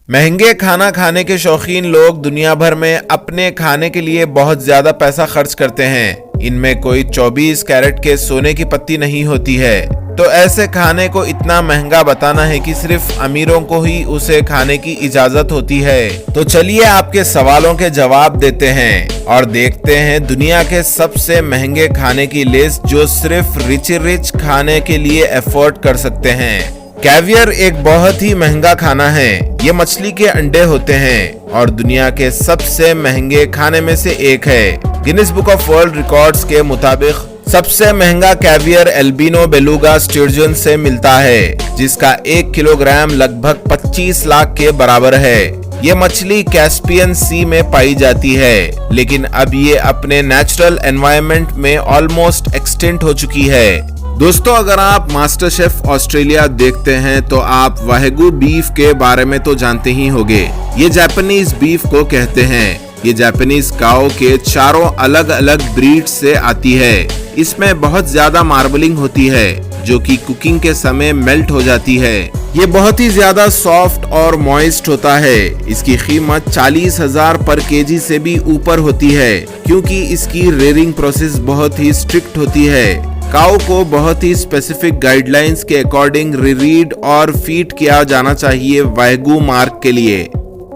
महंगे खाना खाने के शौकीन लोग दुनिया भर में अपने खाने के लिए बहुत ज्यादा पैसा खर्च करते हैं। इनमें कोई 24 कैरेट के सोने की पत्ती नहीं होती है। तो ऐसे खाने को इतना महंगा बताना है कि सिर्फ अमीरों को ही उसे खाने की इजाजत होती है। तो चलिए आपके सवालों के जवाब देते हैं और देखते हैं दुनिया के सबसे महंगे खाने की लिस्ट जो सिर्फ रिच खाने के लिए अफोर्ड कर सकते हैं। कैवियर एक बहुत ही महंगा खाना है। ये मछली के अंडे होते हैं और दुनिया के सबसे महंगे खाने में से एक है। Guinness book of world records के मुताबिक सबसे महंगा कैवियर एल्बिनो बेलुगा स्टर्जन से मिलता है, जिसका 1 किलोग्राम लगभग 25 लाख के बराबर है। ये मछली कैस्पियन सी में पाई जाती है, लेकिन अब ये अपने नेचुरल एनवायरनमेंट में ऑलमोस्ट एक्सटिंक्ट हो चुकी है। दोस्तों, अगर आप मास्टर शेफ ऑस्ट्रेलिया देखते हैं तो आप वाग्यू बीफ के बारे में तो जानते ही होंगे। ये जापानीज बीफ को कहते हैं। ये जापानीज काऊ के चारों अलग अलग ब्रीड से आती है। इसमें बहुत ज्यादा मार्बलिंग होती है जो कि कुकिंग के समय मेल्ट हो जाती है। ये बहुत ही ज्यादा सॉफ्ट और मॉइस्ट होता है। इसकी कीमत 40,000 पर केजी से भी ऊपर होती है, क्योंकि इसकी रेयरिंग प्रोसेस बहुत ही स्ट्रिक्ट होती है। काऊ को बहुत ही स्पेसिफिक गाइडलाइंस के अकॉर्डिंग रीड और फीड किया जाना चाहिए वाग्यू मार्क के लिए।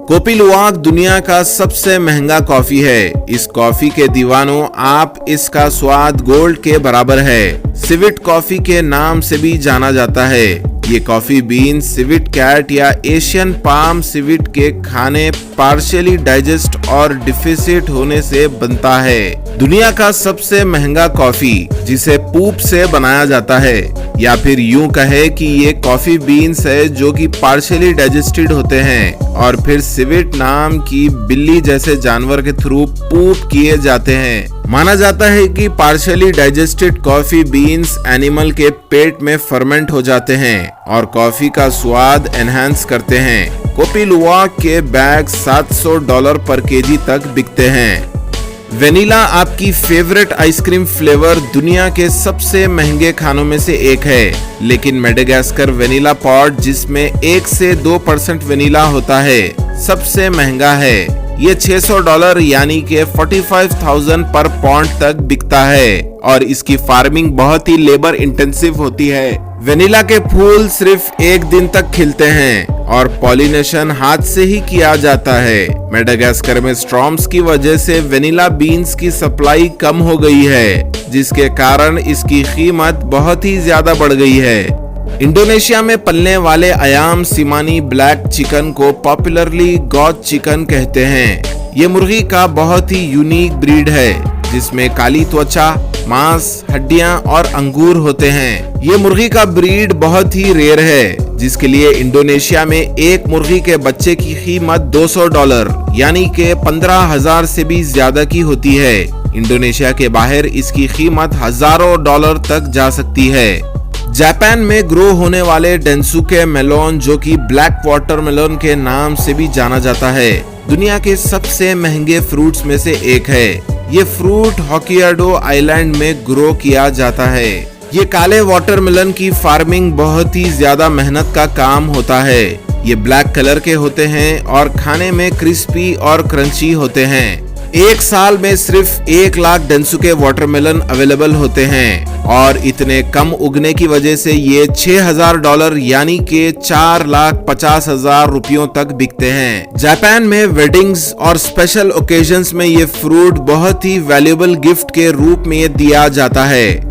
कोपी लुवाक दुनिया का सबसे महंगा कॉफी है। इस कॉफी के दीवानों, आप इसका स्वाद गोल्ड के बराबर है। सिविट कॉफी के नाम से भी जाना जाता है। ये कॉफी बीन सिविट कैट या एशियन पाम सिविट के खाने पार्शियली डाइजेस्ट और डिफिसिट होने से बनता है। दुनिया का सबसे महंगा कॉफी, जिसे पूप से बनाया जाता है, या फिर यूं कहे कि ये कॉफी बीन्स है जो कि पार्शियली डाइजेस्टेड होते हैं और फिर सिविट नाम की बिल्ली जैसे जानवर के थ्रू पूप किए जाते हैं। माना जाता है कि partially digested coffee beans animal के पेट में फर्मेंट हो जाते हैं और कॉफी का स्वाद एनहांस करते हैं। कोपी लुवाक के बैग $700 पर केजी तक बिकते हैं। वेनिला आपकी फेवरेट आइसक्रीम फ्लेवर दुनिया के सबसे महंगे खानों में से एक है, लेकिन मेडागास्कर वेनिला पॉड, जिसमें 1 से 2% वेनिला होता है, सबसे महंगा है। ये $600 यानी कि 45,000 पर पौंड तक बिकता है और इसकी फार्मिंग बहुत ही लेबर इंटेंसिव होती है। वेनिला के फूल सिर्फ 1 दिन तक खिलते हैं और पॉलिनेशन हाथ से ही किया जाता है। मेडागास्कर में स्टॉर्म्स की वजह से वेनिला बीन्स की सप्लाई कम हो गई है, जिसके कारण इसकी कीमत बहुत ही ज्यादा बढ़ गई है। इंडोनेशिया में पलने वाले अयाम सिमानी ब्लैक चिकन को पॉपुलरली गॉड चिकन कहते हैं। ये मुर्गी का बहुत ही यूनिक ब्रीड है, जिसमें काली त्वचा, मांस, हड्डियां और अंगूर होते हैं। ये मुर्गी का ब्रीड बहुत ही रेयर है, जिसके लिए इंडोनेशिया में एक मुर्गी के बच्चे की कीमत $200 यानी कि 15,000 से भी ज्यादा की होती है। इंडोनेशिया के बाहर इसकी कीमत हजारों डॉलर तक जा सकती है। जापान में ग्रो होने वाले डेंसुके मेलोन, जो कि ब्लैक वाटरमेलन के नाम से भी जाना जाता है, दुनिया के सबसे महंगे फ्रूट्स में से एक है। ये फ्रूट होक्काइडो आइलैंड में ग्रो किया जाता है। ये काले वाटरमेलन की फार्मिंग बहुत ही ज्यादा मेहनत का काम होता है। ये ब्लैक कलर के होते हैं और खाने में क्रिस्पी और क्रंची होते हैं। एक साल में सिर्फ 1 लाख डेंसुके वाटरमेलन अवेलेबल होते हैं और इतने कम उगने की वजह से ये $6,000 यानी कि 4,50,000 रुपयों तक बिकते हैं। जापान में वेडिंग्स और स्पेशल ओकेजन्स में ये फ्रूट बहुत ही वैल्यूएबल गिफ्ट के रूप में दिया जाता है।